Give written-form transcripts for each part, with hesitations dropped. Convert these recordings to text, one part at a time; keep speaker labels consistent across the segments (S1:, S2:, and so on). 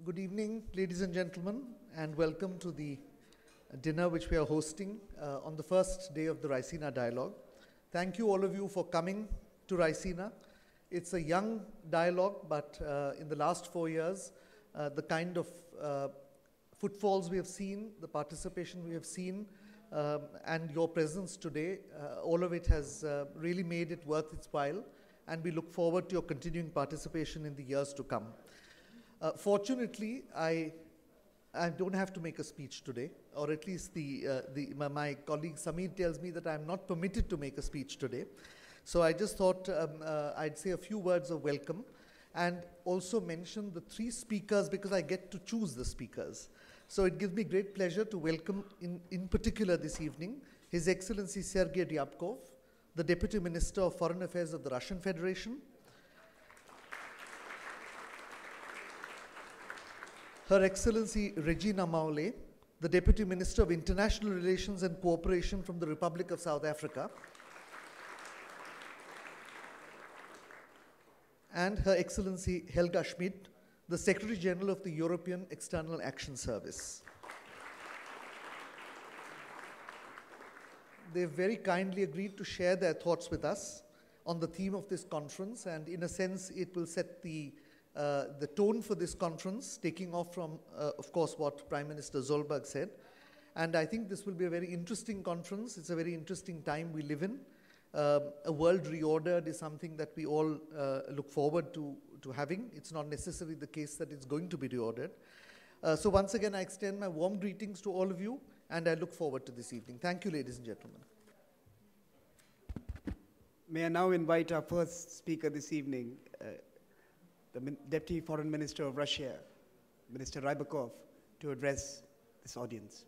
S1: Good evening, ladies and gentlemen, and welcome to the dinner which we are hosting on the first day of the Raisina Dialogue. Thank you all of you for coming to Raisina. It's a young dialogue, but in the last 4 years, the kind of footfalls we have seen, the participation we have seen, and your presence today, all of it has really made it worth its while, and we look forward to your continuing participation in the years to come. Fortunately, I don't have to make a speech today, or at least my colleague Samir tells me that I'm not permitted to make a speech today. So I just thought I'd say a few words of welcome and also mention the 3 speakers because I get to choose the speakers. So it gives me great pleasure to welcome in particular this evening His Excellency Sergey Ryabkov, the Deputy Minister of Foreign Affairs of the Russian Federation, Her Excellency Reginah Mhaule, the Deputy Minister of International Relations and Cooperation from the Republic of South Africa, and Her Excellency Helga Schmid, the Secretary General of the European External Action Service. They've very kindly agreed to share their thoughts with us on the theme of this conference, and in a sense it will set the tone for this conference, taking off from, of course, what Prime Minister Zolberg said. And I think this will be a very interesting conference. It's a very interesting time we live in. A world reordered is something that we all look forward to having. It's not necessarily the case that it's going to be reordered. So once again, I extend my warm greetings to all of you, and I look forward to this evening. Thank you, ladies and gentlemen.
S2: May I now invite our first speaker this evening, the Deputy Foreign Minister of Russia, Mr. Ryabkov, to address this audience.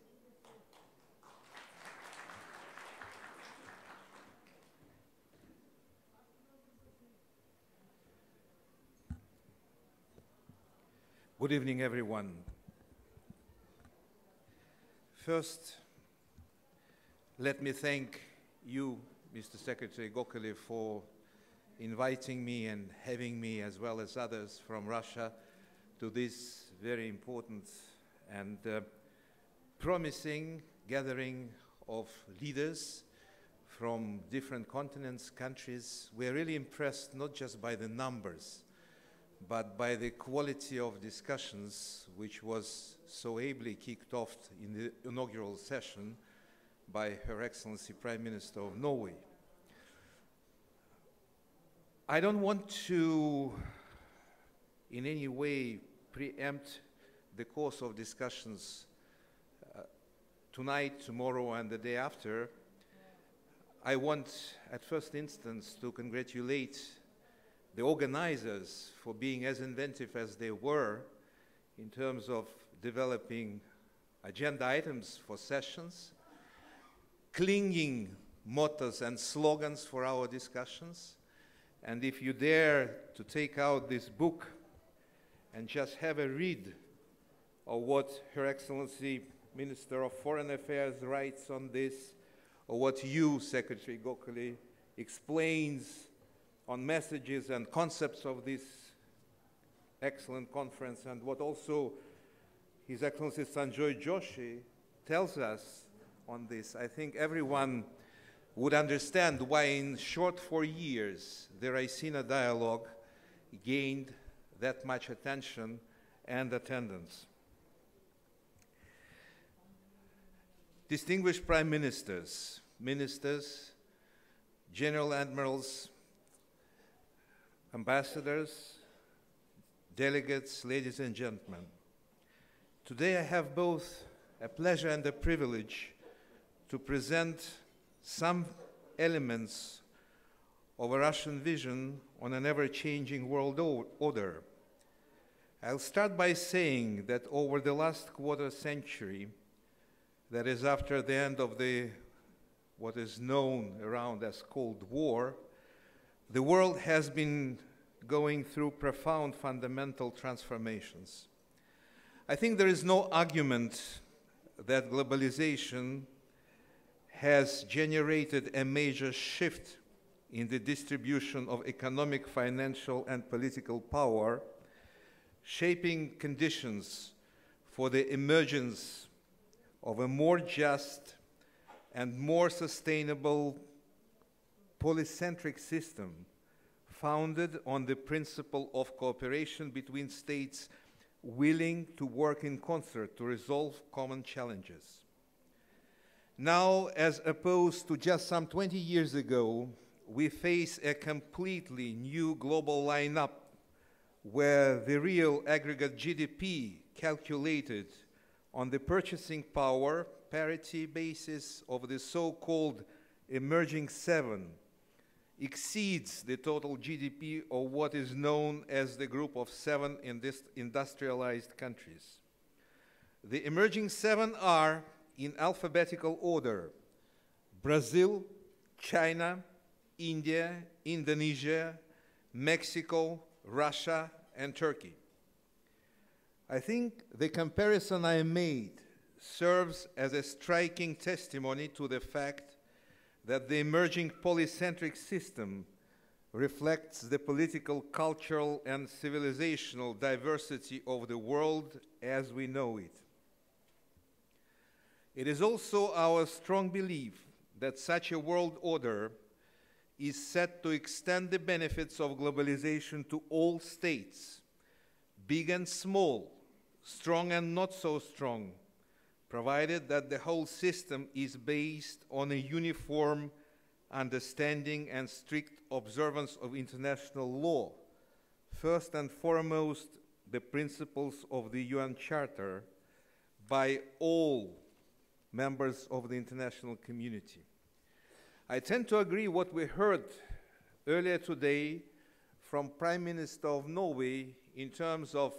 S3: Good evening, everyone. First, let me thank you, Mr. Secretary Gokhale, for inviting me and having me, as well as others from Russia, to this very important and promising gathering of leaders from different continents, countries. We're really impressed not just by the numbers, but by the quality of discussions, which was so ably kicked off in the inaugural session by Her Excellency Prime Minister of Norway. I don't want to in any way preempt the course of discussions tonight, tomorrow, and the day after. I want, at first instance, to congratulate the organizers for being as inventive as they were in terms of developing agenda items for sessions, clinging mottos and slogans for our discussions. And if you dare to take out this book and just have a read of what Her Excellency Minister of Foreign Affairs writes on this, or what you, Secretary Gokhale, explains on messages and concepts of this excellent conference, and what also His Excellency Sanjoy Joshi tells us on this, I think everyone would understand why in short 4 years the Raisina Dialogue gained that much attention and attendance. Distinguished Prime Ministers, Ministers, General Admirals, Ambassadors, delegates, ladies and gentlemen, today I have both a pleasure and a privilege to present some elements of a Russian vision on an ever-changing world order. I'll start by saying that over the last quarter century, that is after the end of what is known around as Cold War, the world has been going through profound fundamental transformations. I think there is no argument that globalization has generated a major shift in the distribution of economic, financial, and political power, shaping conditions for the emergence of a more just and more sustainable polycentric system founded on the principle of cooperation between states willing to work in concert to resolve common challenges. Now, as opposed to just some 20 years ago, we face a completely new global lineup where the real aggregate GDP calculated on the purchasing power parity basis of the so-called emerging seven exceeds the total GDP of what is known as the group of seven industrialized countries. The emerging seven are, in alphabetical order, Brazil, China, India, Indonesia, Mexico, Russia, and Turkey. I think the comparison I made serves as a striking testimony to the fact that the emerging polycentric system reflects the political, cultural, and civilizational diversity of the world as we know it. It is also our strong belief that such a world order is set to extend the benefits of globalization to all states, big and small, strong and not so strong, provided that the whole system is based on a uniform understanding and strict observance of international law, first and foremost the principles of the UN Charter, by all members of the international community. I tend to agree what we heard earlier today from Prime Minister of Norway in terms of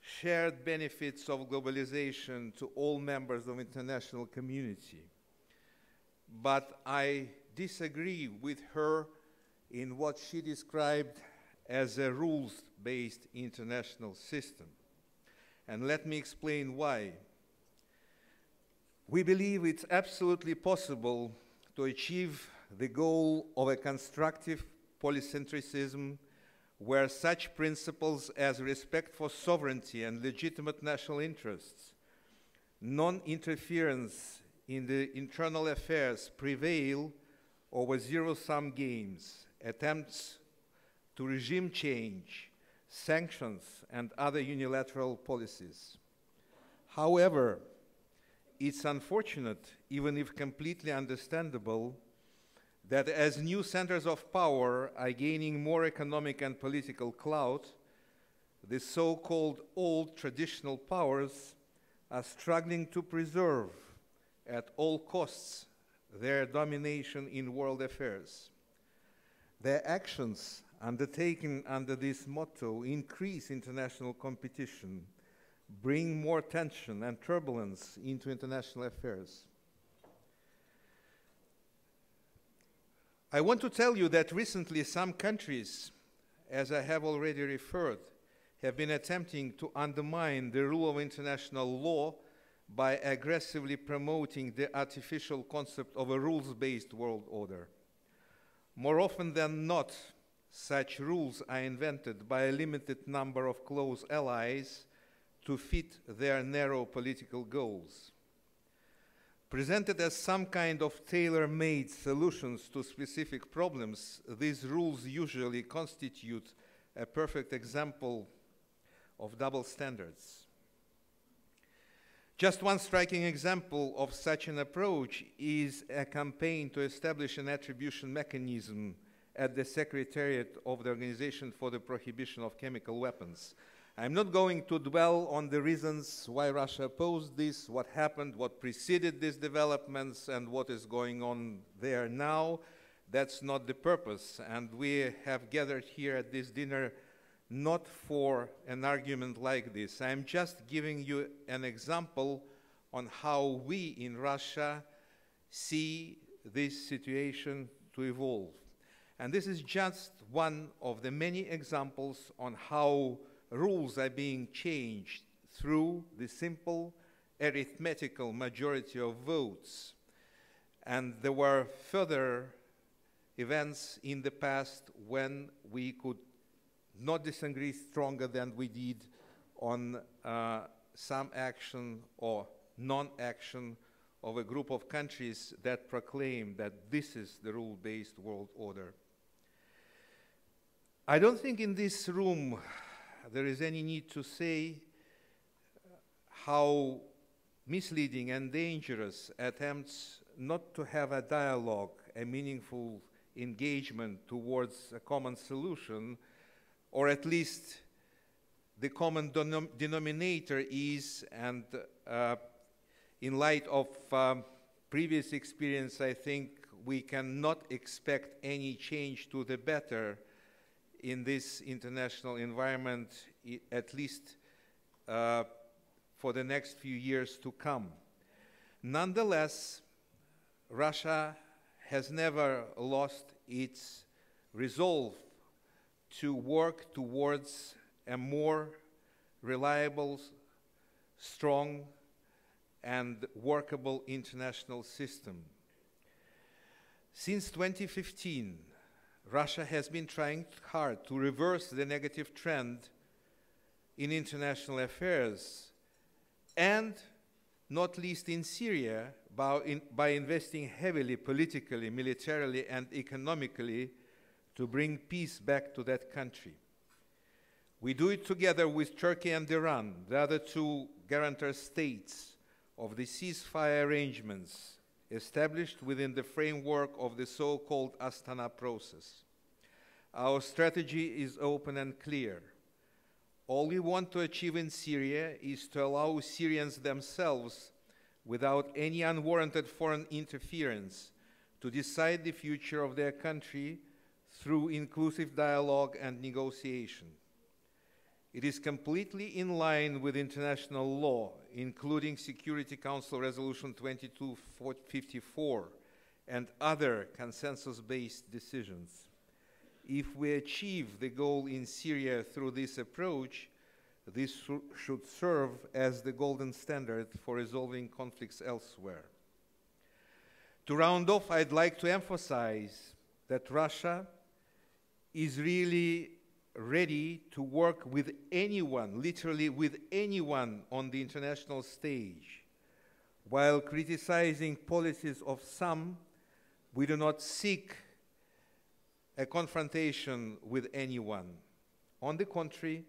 S3: shared benefits of globalization to all members of the international community. But I disagree with her in what she described as a rules-based international system. And let me explain why. We believe it's absolutely possible to achieve the goal of a constructive polycentricism where such principles as respect for sovereignty and legitimate national interests, non-interference in the internal affairs prevail over zero-sum games, attempts to regime change, sanctions, and other unilateral policies. However, it's unfortunate, even if completely understandable, that as new centers of power are gaining more economic and political clout, the so-called old traditional powers are struggling to preserve at all costs their domination in world affairs. Their actions undertaken under this motto increase international competition, bring more tension and turbulence into international affairs. I want to tell you that recently some countries, as I have already referred, have been attempting to undermine the rule of international law by aggressively promoting the artificial concept of a rules-based world order. More often than not, such rules are invented by a limited number of close allies to fit their narrow political goals. Presented as some kind of tailor-made solutions to specific problems, these rules usually constitute a perfect example of double standards. Just one striking example of such an approach is a campaign to establish an attribution mechanism at the Secretariat of the Organization for the Prohibition of Chemical Weapons. I'm not going to dwell on the reasons why Russia opposed this, what happened, what preceded these developments, and what is going on there now. That's not the purpose. And we have gathered here at this dinner not for an argument like this. I'm just giving you an example on how we in Russia see this situation to evolve. And this is just one of the many examples on how rules are being changed through the simple arithmetical majority of votes. And there were further events in the past when we could not disagree stronger than we did on some action or non-action of a group of countries that proclaim that this is the rule-based world order. I don't think in this room there is any need to say how misleading and dangerous attempts not to have a dialogue, a meaningful engagement towards a common solution, or at least the common denominator is, and in light of previous experience, I think we cannot expect any change to the better in this international environment, at least for the next few years to come. Nonetheless, Russia has never lost its resolve to work towards a more reliable, strong, and workable international system. Since 2015, Russia has been trying hard to reverse the negative trend in international affairs, and not least in Syria, by investing heavily politically, militarily, and economically to bring peace back to that country. We do it together with Turkey and Iran, the other two guarantor states of the ceasefire arrangements established within the framework of the so-called Astana process. Our strategy is open and clear. All we want to achieve in Syria is to allow Syrians themselves, without any unwarranted foreign interference, to decide the future of their country through inclusive dialogue and negotiation. It is completely in line with international law, including Security Council Resolution 2254 and other consensus-based decisions. If we achieve the goal in Syria through this approach, this should serve as the golden standard for resolving conflicts elsewhere. To round off, I'd like to emphasize that Russia is really ready to work with anyone, literally with anyone on the international stage. While criticizing policies of some, we do not seek a confrontation with anyone. On the contrary,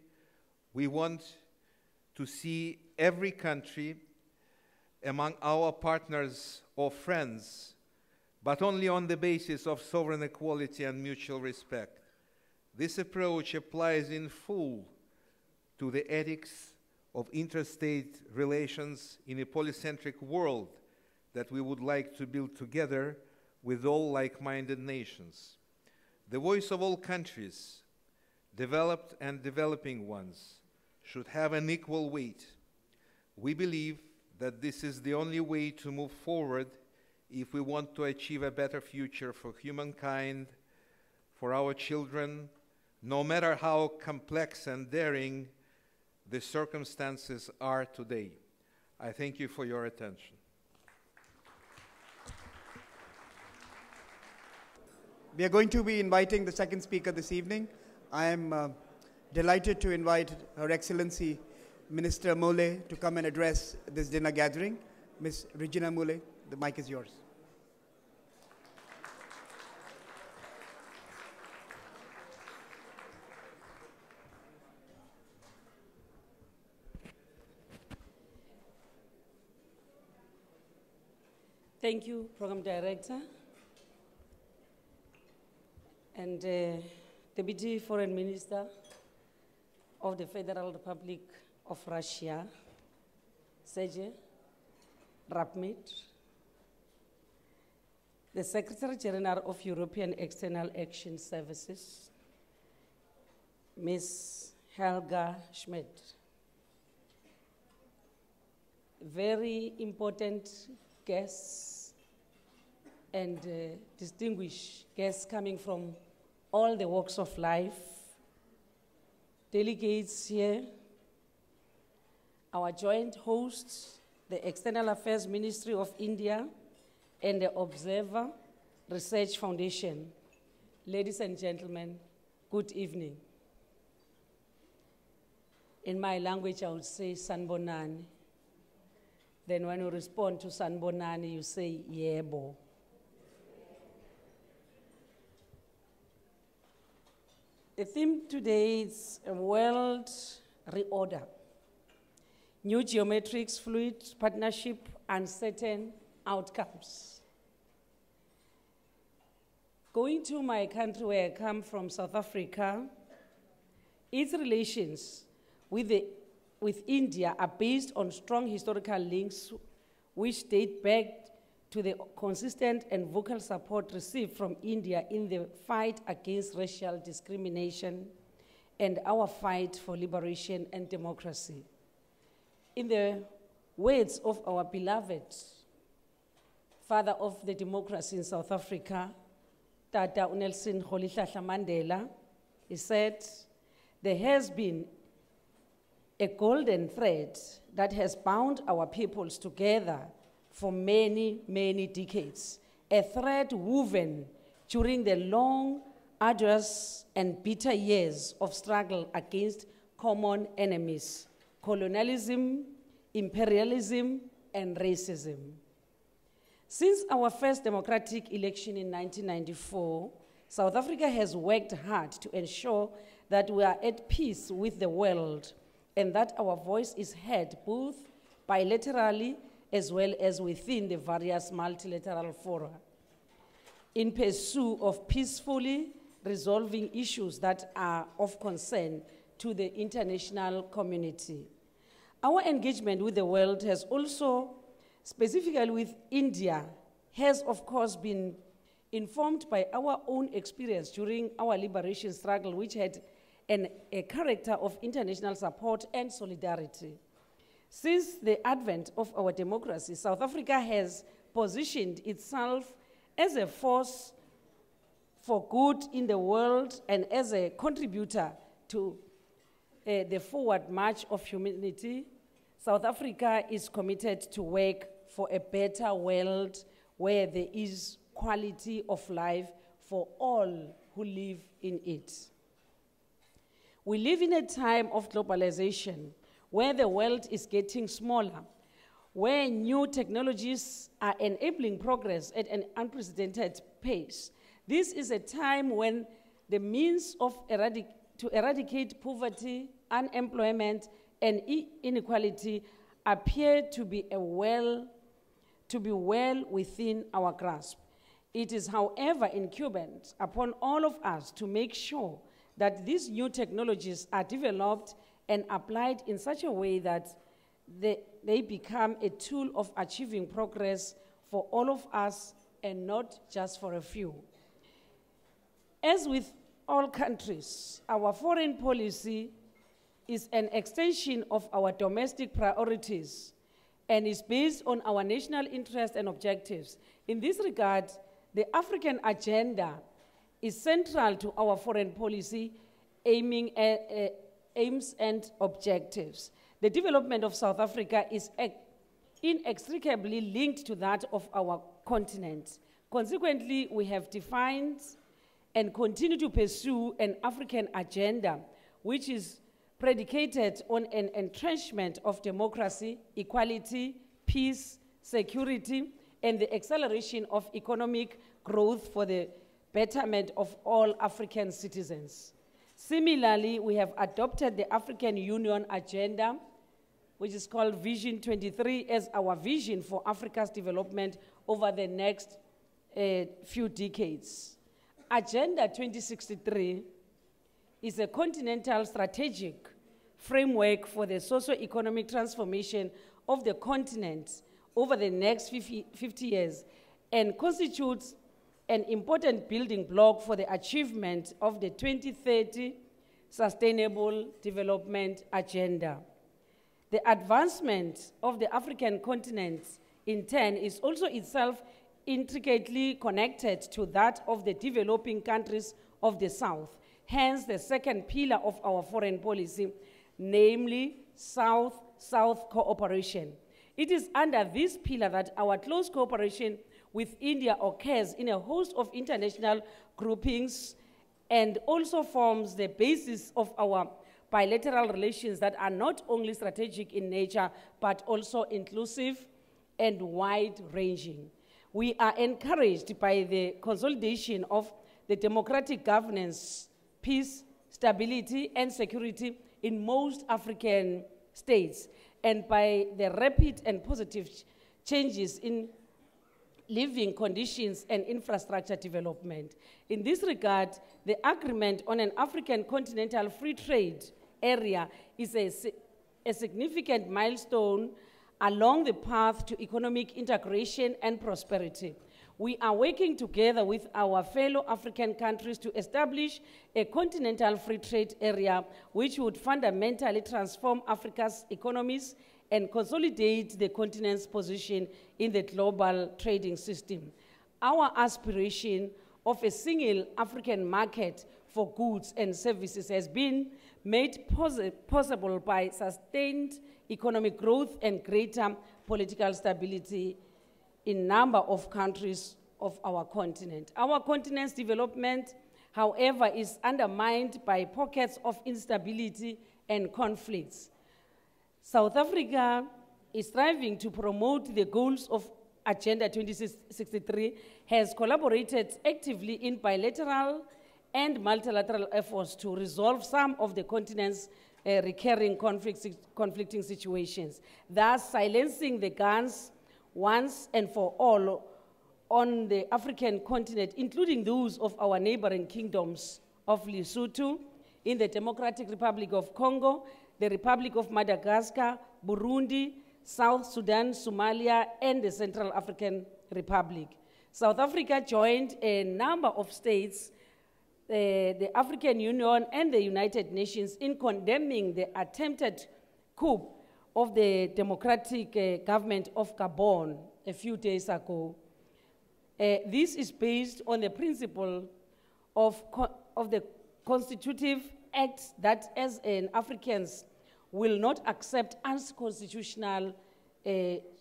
S3: we want to see every country among our partners or friends, but only on the basis of sovereign equality and mutual respect. This approach applies in full to the ethics of interstate relations in a polycentric world that we would like to build together with all like-minded nations. The voice of all countries, developed and developing ones, should have an equal weight. We believe that this is the only way to move forward if we want to achieve a better future for humankind, for our children, no matter how complex and daring the circumstances are today. I thank you for your attention.
S2: We are going to be inviting the second speaker this evening. I am delighted to invite Her Excellency Minister Mhaule to come and address this dinner gathering. Ms. Reginah Mhaule, the mic is yours.
S4: Thank you, Program Director. And Deputy Foreign Minister of the Federal Republic of Russia, Sergey Ryabkov, the Secretary General of European External Action Services, Ms. Helga Schmid, very important guests and distinguished guests coming from all the walks of life, delegates here, our joint hosts, the External Affairs Ministry of India, and the Observer Research Foundation. Ladies and gentlemen, good evening. In my language, I would say sanbonani. Then when you respond to sanbonani, you say yebo. The theme today is a world reorder. New geometrics, fluid partnership, uncertain outcomes. Going to my country where I come from, South Africa, its relations with India are based on strong historical links which date back to the consistent and vocal support received from India in the fight against racial discrimination and our fight for liberation and democracy. In the words of our beloved father of the democracy in South Africa, Tata Nelson Rolihlahla Mandela, he said, there has been a golden thread that has bound our peoples together for many, many decades, a thread woven during the long, arduous, and bitter years of struggle against common enemies, colonialism, imperialism, and racism. Since our first democratic election in 1994, South Africa has worked hard to ensure that we are at peace with the world and that our voice is heard both bilaterally as well as within the various multilateral fora, in pursuit of peacefully resolving issues that are of concern to the international community. Our engagement with the world has also, specifically with India, has of course been informed by our own experience during our liberation struggle, which had a character of international support and solidarity. Since the advent of our democracy, South Africa has positioned itself as a force for good in the world and as a contributor to the forward march of humanity. South Africa is committed to work for a better world where there is quality of life for all who live in it. We live in a time of globalization where the world is getting smaller, where new technologies are enabling progress at an unprecedented pace. This is a time when the means of to eradicate poverty, unemployment, and inequality appear to be well within our grasp. It is, however, incumbent upon all of us to make sure that these new technologies are developed and applied in such a way that they become a tool of achieving progress for all of us and not just for a few. As with all countries, our foreign policy is an extension of our domestic priorities and is based on our national interests and objectives. In this regard, the African agenda is central to our foreign policy aims and objectives. The development of South Africa is inextricably linked to that of our continent. Consequently, we have defined and continue to pursue an African agenda which is predicated on an entrenchment of democracy, equality, peace, security, and the acceleration of economic growth for the betterment of all African citizens. Similarly, we have adopted the African Union Agenda, which is called Vision 23, as our vision for Africa's development over the next few decades. Agenda 2063 is a continental strategic framework for the socio-economic transformation of the continent over the next 50 years and constitutes an important building block for the achievement of the 2030 Sustainable Development Agenda. The advancement of the African continent, in turn, is also itself intricately connected to that of the developing countries of the South. Hence, the second pillar of our foreign policy, namely South-South cooperation. It is under this pillar that our close cooperation with India occurs in a host of international groupings and also forms the basis of our bilateral relations that are not only strategic in nature, but also inclusive and wide-ranging. We are encouraged by the consolidation of the democratic governance, peace, stability, and security in most African states, and by the rapid and positive changes in living conditions and infrastructure development. In this regard, the agreement on an African continental free trade area is a significant milestone along the path to economic integration and prosperity. We are working together with our fellow African countries to establish a continental free trade area which would fundamentally transform Africa's economies and consolidate the continent's position in the global trading system. Our aspiration of a single African market for goods and services has been made possible by sustained economic growth and greater political stability in a number of countries of our continent. Our continent's development, however, is undermined by pockets of instability and conflicts. South Africa is striving to promote the goals of Agenda 2063, has collaborated actively in bilateral and multilateral efforts to resolve some of the continent's recurring conflicting situations, thus silencing the guns once and for all on the African continent, including those of our neighboring kingdoms of Lesotho, in the Democratic Republic of Congo, the Republic of Madagascar, Burundi, South Sudan, Somalia, and the Central African Republic. South Africa joined a number of states, the African Union and the United Nations, in condemning the attempted coup of the democratic government of Gabon a few days ago. This is based on the principle of the constitutive acts that as an Africans will not accept unconstitutional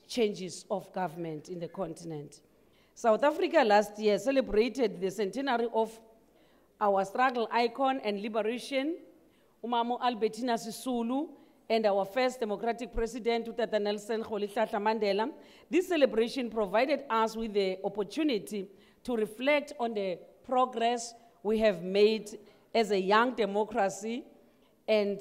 S4: changes of government in the continent. South Africa last year celebrated the centenary of our struggle icon and liberation, Umamo Albertina Sisulu, and our first democratic president, Utata Nelson Rolihlahla Mandela. This celebration provided us with the opportunity to reflect on the progress we have made as a young democracy and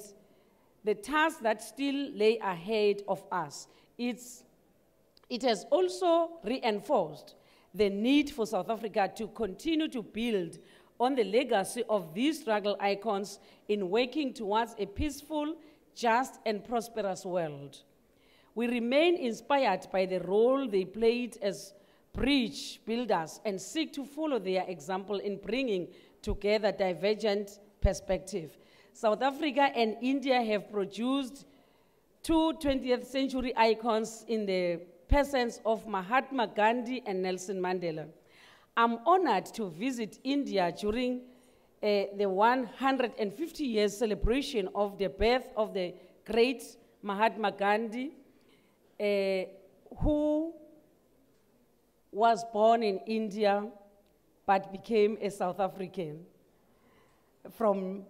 S4: the tasks that still lay ahead of us. It has also reinforced the need for South Africa to continue to build on the legacy of these struggle icons in working towards a peaceful, just, and prosperous world. We remain inspired by the role they played as bridge builders and seek to follow their example in bringing together divergent perspectives. South Africa and India have produced two 20th century icons in the persons of Mahatma Gandhi and Nelson Mandela. I'm honored to visit India during the 150 years celebration of the birth of the great Mahatma Gandhi, who was born in India but became a South African from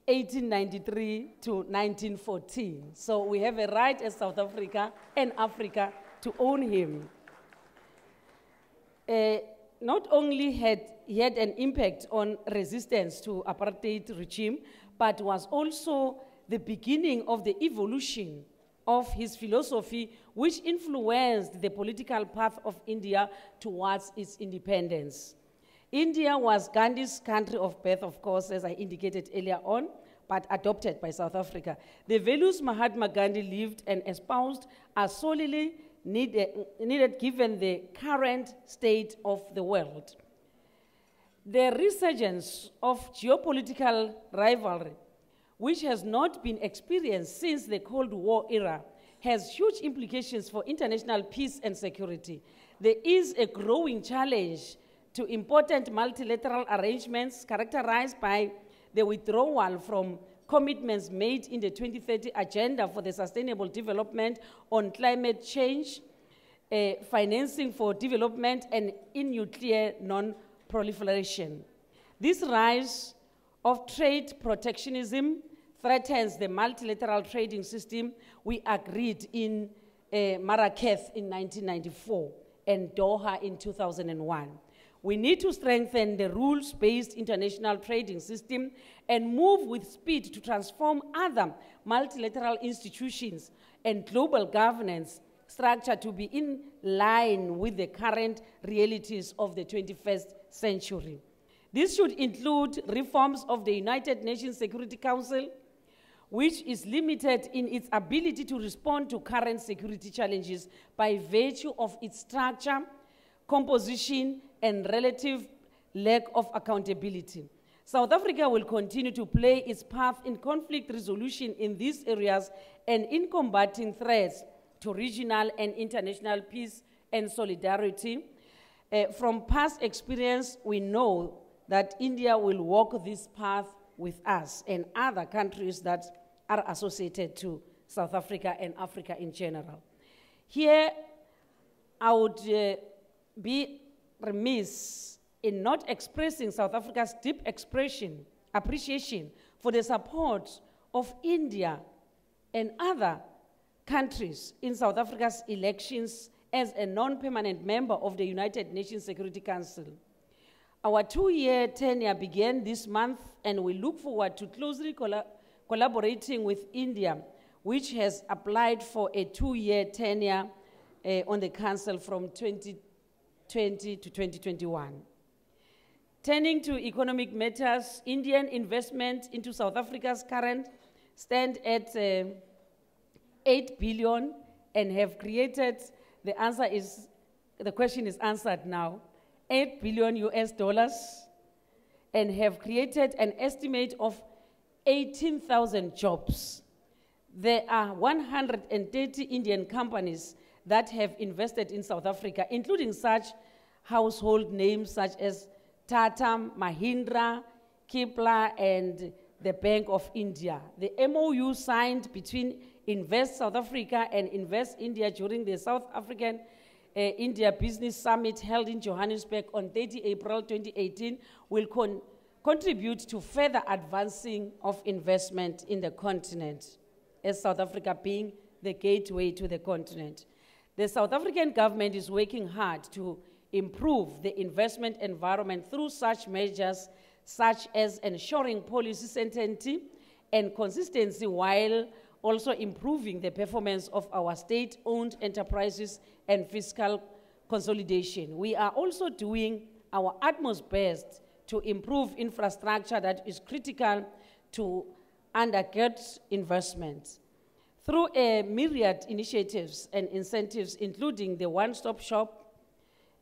S4: 1893 to 1914. So we have a right as South Africa and Africa to own him. Not only had he had an impact on resistance to apartheid regime, but was also the beginning of the evolution of his philosophy, which influenced the political path of India towards its independence. India was Gandhi's country of birth, of course, as I indicated earlier on, but adopted by South Africa. The values Mahatma Gandhi lived and espoused are solely needed given the current state of the world. The resurgence of geopolitical rivalry, which has not been experienced since the Cold War era, has huge implications for international peace and security. There is a growing challenge to important multilateral arrangements characterized by the withdrawal from commitments made in the 2030 Agenda for the Sustainable Development on Climate Change, financing for development, and in nuclear non-proliferation. This rise of trade protectionism, threatens the multilateral trading system we agreed in Marrakech in 1994 and Doha in 2001. We need to strengthen the rules-based international trading system and move with speed to transform other multilateral institutions and global governance structure to be in line with the current realities of the 21st century. This should include reforms of the United Nations Security Council, which is limited in its ability to respond to current security challenges by virtue of its structure, composition, and relative lack of accountability. South Africa will continue to play its part in conflict resolution in these areas and in combating threats to regional and international peace and solidarity. From past experience, we know that India will walk this path with us and other countries that are associated to South Africa and Africa in general. Here, I would be remiss in not expressing South Africa's deep appreciation for the support of India and other countries in South Africa's elections as a non-permanent member of the United Nations Security Council. Our 2-year tenure began this month, and we look forward to closely collaborating with India, which has applied for a 2-year tenure on the Council from 2020 to 2021. Turning to economic matters, Indian investment into South Africa's current stand at 8 billion and have created, the question is answered now, $8 billion and have created an estimate of 18,000 jobs. There are 130 Indian companies that have invested in South Africa, including such household names such as Tata, Mahindra, Kipla, and the Bank of India. The MOU signed between Invest South Africa and Invest India during the South African India Business Summit held in Johannesburg on 30 April 2018 will contribute to further advancing of investment in the continent, as South Africa being the gateway to the continent. The South African government is working hard to improve the investment environment through such measures such as ensuring policy certainty and consistency while also improving the performance of our state-owned enterprises and fiscal consolidation. We are also doing our utmost best to improve infrastructure that is critical to undergird investment. Through a myriad initiatives and incentives, including the one-stop shop,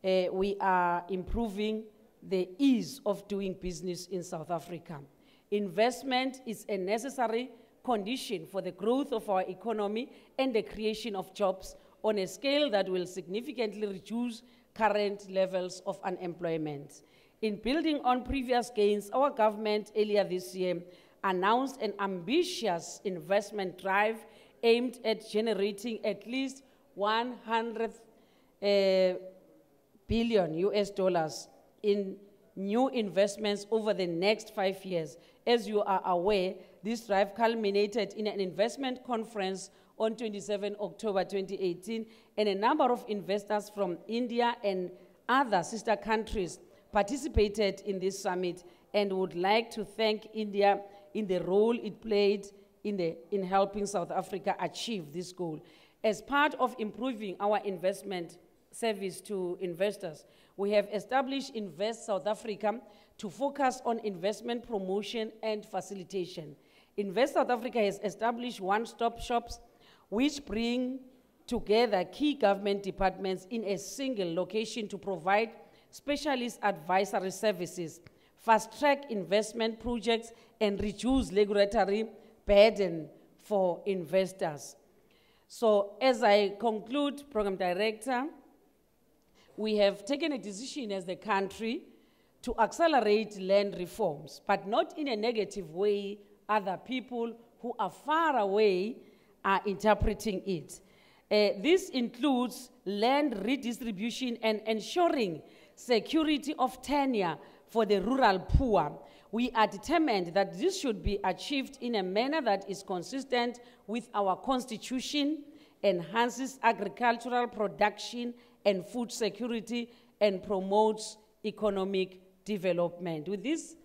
S4: we are improving the ease of doing business in South Africa. Investment is a necessary condition for the growth of our economy and the creation of jobs on a scale that will significantly reduce current levels of unemployment. In building on previous gains, our government earlier this year announced an ambitious investment drive aimed at generating at least 100 billion in new investments over the next 5 years. As you are aware, this drive culminated in an investment conference on 27 October 2018, and a number of investors from India and other sister countries participated in this summit and would like to thank India in the role it played in helping South Africa achieve this goal. As part of improving our investment service to investors, we have established Invest South Africa to focus on investment promotion and facilitation. Invest South Africa has established one-stop shops which bring together key government departments in a single location to provide specialist advisory services, fast-track investment projects, and reduce regulatory burden for investors. So as I conclude, Program Director, we have taken a decision as the country to accelerate land reforms, but not in a negative way other people who are far away are interpreting it. This includes land redistribution and ensuring security of tenure for the rural poor. We are determined that this should be achieved in a manner that is consistent with our constitution, enhances agricultural production and food security, and promotes economic development. With these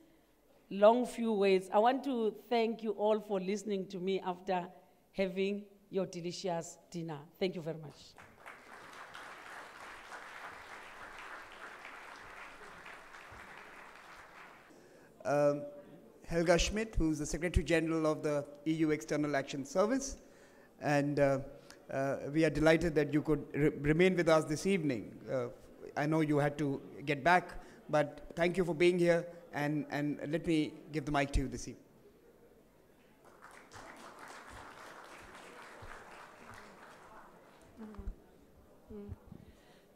S4: long few words, I want to thank you all for listening to me after having your delicious dinner. Thank you very much.
S2: Helga Schmid, who's the Secretary General of the EU External Action Service. And we are delighted that you could remain with us this evening. I know you had to get back, but thank you for being here, and let me give the mic to you this evening.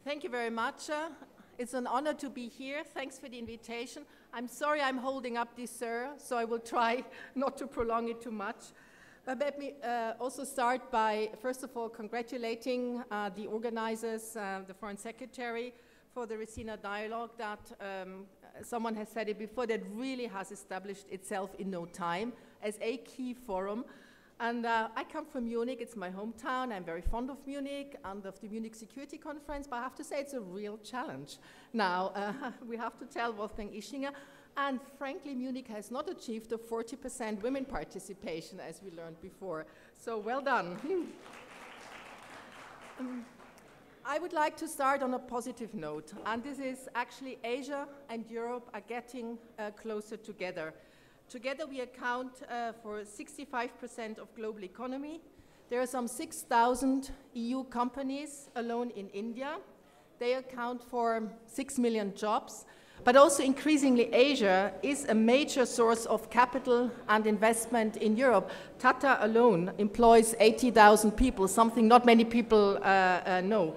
S5: Thank you very much. It's an honor to be here. Thanks for the invitation. I'm sorry I'm holding up this, sir, so I will try not to prolong it too much. But let me also start by, first of all, congratulating the organizers, the Foreign Secretary, for the Raisina Dialogue that, someone has said it before, that really has established itself in no time as a key forum. And I come from Munich, it's my hometown, I'm very fond of Munich and of the Munich Security Conference, but I have to say it's a real challenge. Now, we have to tell Wolfgang Ischinger, and frankly, Munich has not achieved a 40% women participation, as we learned before. So well done. I would like to start on a positive note, and this is actually Asia and Europe are getting closer together. Together we account for 65% of global economy. There are some 6,000 EU companies alone in India. They account for 6 million jobs. But also increasingly Asia is a major source of capital and investment in Europe. Tata alone employs 80,000 people, something not many people know.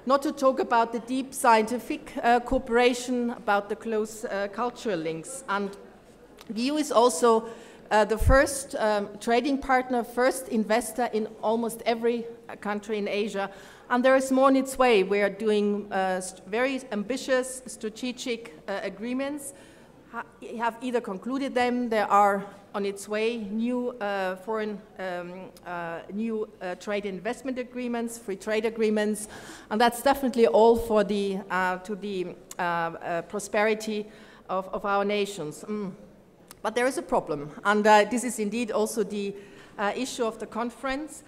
S5: Not to talk about the deep scientific cooperation, about the close cultural links. And the EU is also the first trading partner, first investor in almost every country in Asia. And there is more on its way. We are doing very ambitious strategic agreements. Have either concluded them, they are on its way, new new trade investment agreements, free trade agreements, and that's definitely all for the, to the prosperity of our nations. But there is a problem, and this is indeed also the issue of the conference.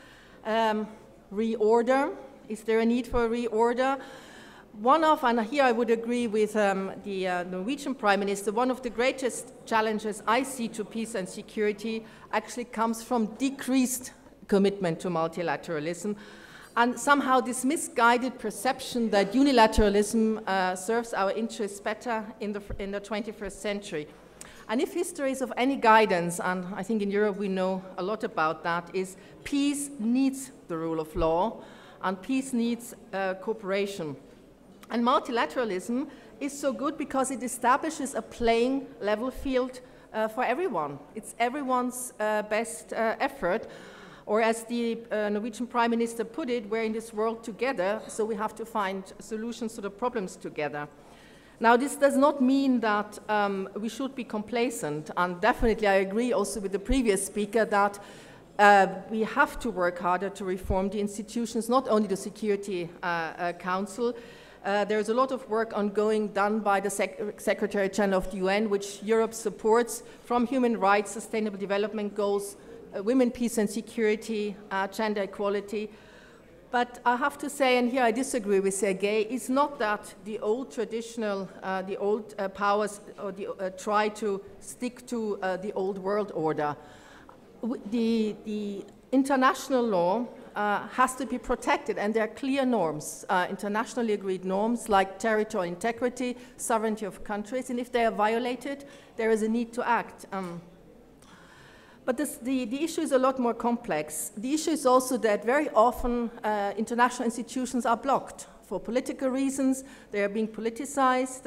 S5: Reorder. Is there a need for a reorder? One of, and here I would agree with the Norwegian Prime Minister, one of the greatest challenges I see to peace and security actually comes from decreased commitment to multilateralism, and somehow this misguided perception that unilateralism serves our interests better in the 21st century. And if history is of any guidance, and I think in Europe we know a lot about that, is peace needs the rule of law, and peace needs cooperation. And multilateralism is so good because it establishes a playing level field for everyone. It's everyone's best effort, or as the Norwegian Prime Minister put it, we're in this world together, so we have to find solutions to the problems together. Now, this does not mean that we should be complacent, and definitely I agree also with the previous speaker that we have to work harder to reform the institutions, not only the Security Council. There's a lot of work ongoing done by the Secretary General of the UN, which Europe supports, from human rights, sustainable development goals, women, peace and security, gender equality. But I have to say, and here I disagree with Sergey, it's not that the old traditional, the old powers or try to stick to the old world order. The international law has to be protected, and there are clear norms, internationally agreed norms like territorial integrity, sovereignty of countries, and if they are violated, there is a need to act. But the issue is a lot more complex. The issue is also that very often international institutions are blocked for political reasons. They are being politicized,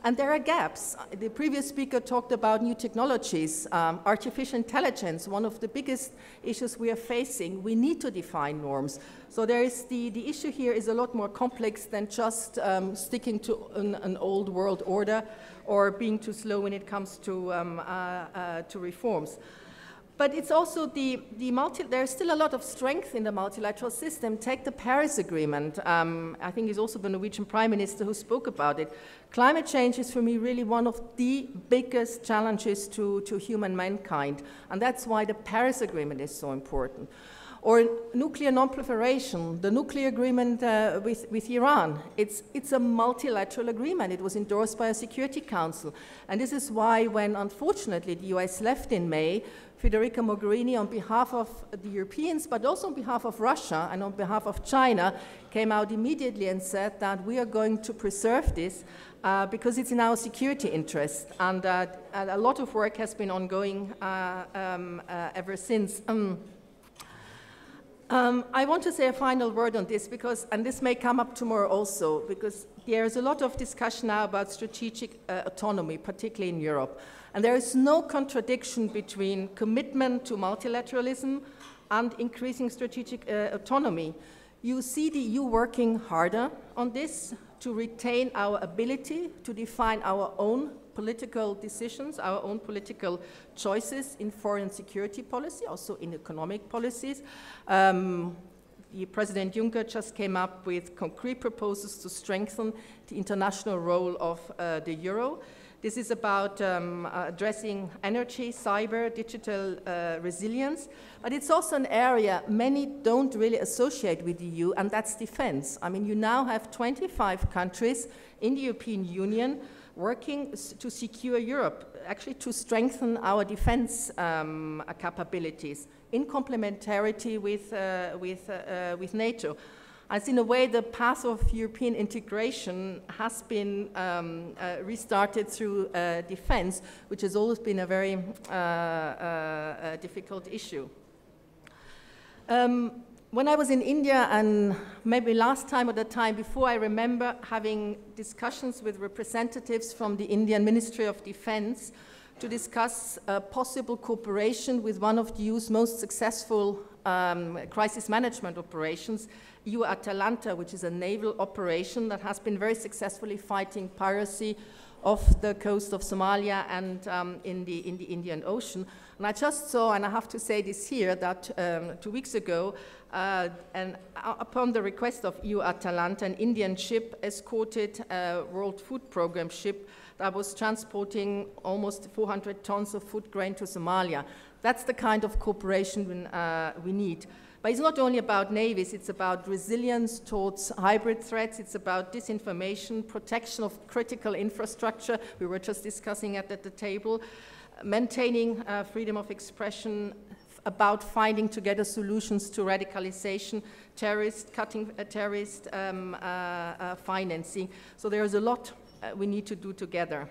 S5: and there are gaps. The previous speaker talked about new technologies, artificial intelligence, one of the biggest issues we are facing. We need to define norms. So there is the issue here is a lot more complex than just sticking to an old world order or being too slow when it comes to reforms. But it's also there's still a lot of strength in the multilateral system. Take the Paris Agreement. I think it's also the Norwegian Prime Minister who spoke about it. Climate change is for me really one of the biggest challenges to human mankind. And that's why the Paris Agreement is so important. Or nuclear non-proliferation, the nuclear agreement with Iran. It's a multilateral agreement. It was endorsed by a Security Council. And this is why when, unfortunately, the US left in May, Federica Mogherini, on behalf of the Europeans, but also on behalf of Russia and on behalf of China, came out immediately and said that we are going to preserve this because it's in our security interest. And a lot of work has been ongoing ever since. I want to say a final word on this because, and this may come up tomorrow also, because there's a lot of discussion now about strategic autonomy, particularly in Europe. And there is no contradiction between commitment to multilateralism and increasing strategic autonomy. You see the EU working harder on this to retain our ability to define our own political decisions, our own political choices in foreign security policy, also in economic policies. President Juncker just came up with concrete proposals to strengthen the international role of the euro. This is about addressing energy, cyber, digital resilience, but it's also an area many don't really associate with the EU, and that's defense. I mean, you now have 25 countries in the European Union working to secure Europe, actually to strengthen our defense capabilities in complementarity with NATO. As in a way, the path of European integration has been restarted through defense, which has always been a very difficult issue. When I was in India, and maybe last time or the time before, I remember having discussions with representatives from the Indian Ministry of Defense to discuss possible cooperation with one of the EU's most successful crisis management operations, EU Atalanta, which is a naval operation that has been very successfully fighting piracy off the coast of Somalia and in the Indian Ocean. And I just saw, and I have to say this here, that 2 weeks ago, and upon the request of EU Atalanta, an Indian ship escorted a World Food Programme ship that was transporting almost 400 tons of food grain to Somalia. That's the kind of cooperation we need. But it's not only about navies, it's about resilience towards hybrid threats, it's about disinformation, protection of critical infrastructure, we were just discussing it at the table, maintaining freedom of expression, about finding together solutions to radicalization, cutting terrorist financing. So there's a lot we need to do together.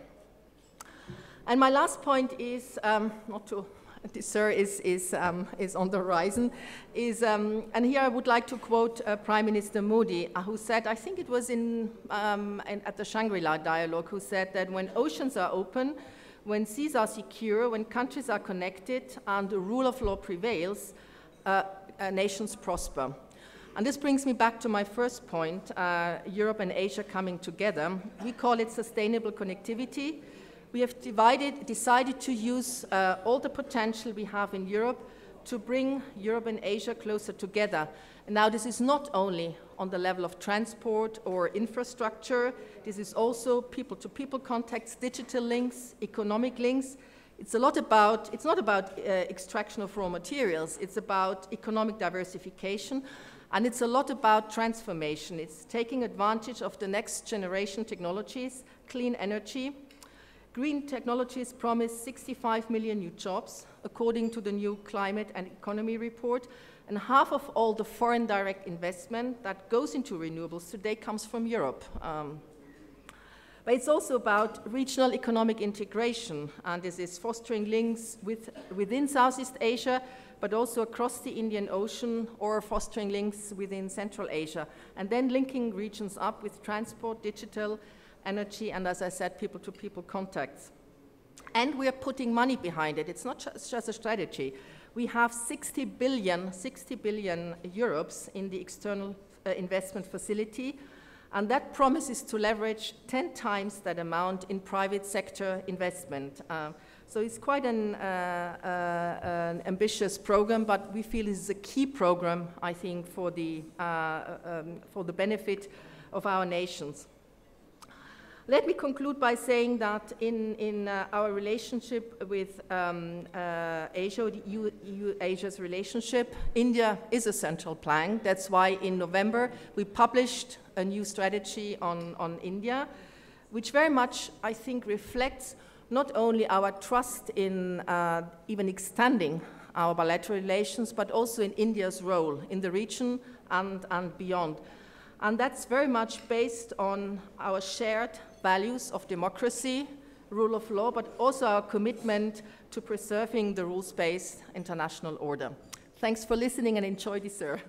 S5: And my last point is, not to this, sir, is on the horizon, and here I would like to quote Prime Minister Modi, who said, I think it was at the Shangri-La Dialogue, who said that when oceans are open, when seas are secure, when countries are connected, and the rule of law prevails, nations prosper. And this brings me back to my first point, Europe and Asia coming together. We call it sustainable connectivity. We have decided to use all the potential we have in Europe to bring Europe and Asia closer together. And now this is not only on the level of transport or infrastructure, this is also people-to-people contacts, digital links, economic links. It's not about extraction of raw materials, it's about economic diversification, and it's a lot about transformation. It's taking advantage of the next generation technologies, clean energy. Green technologies promise 65 million new jobs, according to the new Climate and Economy report, and half of all the foreign direct investment that goes into renewables today comes from Europe. But it's also about regional economic integration, and this is fostering links within Southeast Asia, but also across the Indian Ocean, or fostering links within Central Asia, and then linking regions up with transport, digital, energy, and as I said, people-to-people contacts. And we are putting money behind it. It's not just a strategy. We have 60 billion euros in the external investment facility, and that promises to leverage 10 times that amount in private sector investment. So it's quite an ambitious program, but we feel this is a key program, I think, for the benefit of our nations. Let me conclude by saying that in our relationship with Asia, the EU-Asia's relationship, India is a central plank. That's why in November we published a new strategy on India, which very much, I think, reflects not only our trust in even extending our bilateral relations, but also in India's role in the region and beyond. And that's very much based on our shared values of democracy, rule of law, but also our commitment to preserving the rules-based international order. Thanks for listening and enjoy dessert.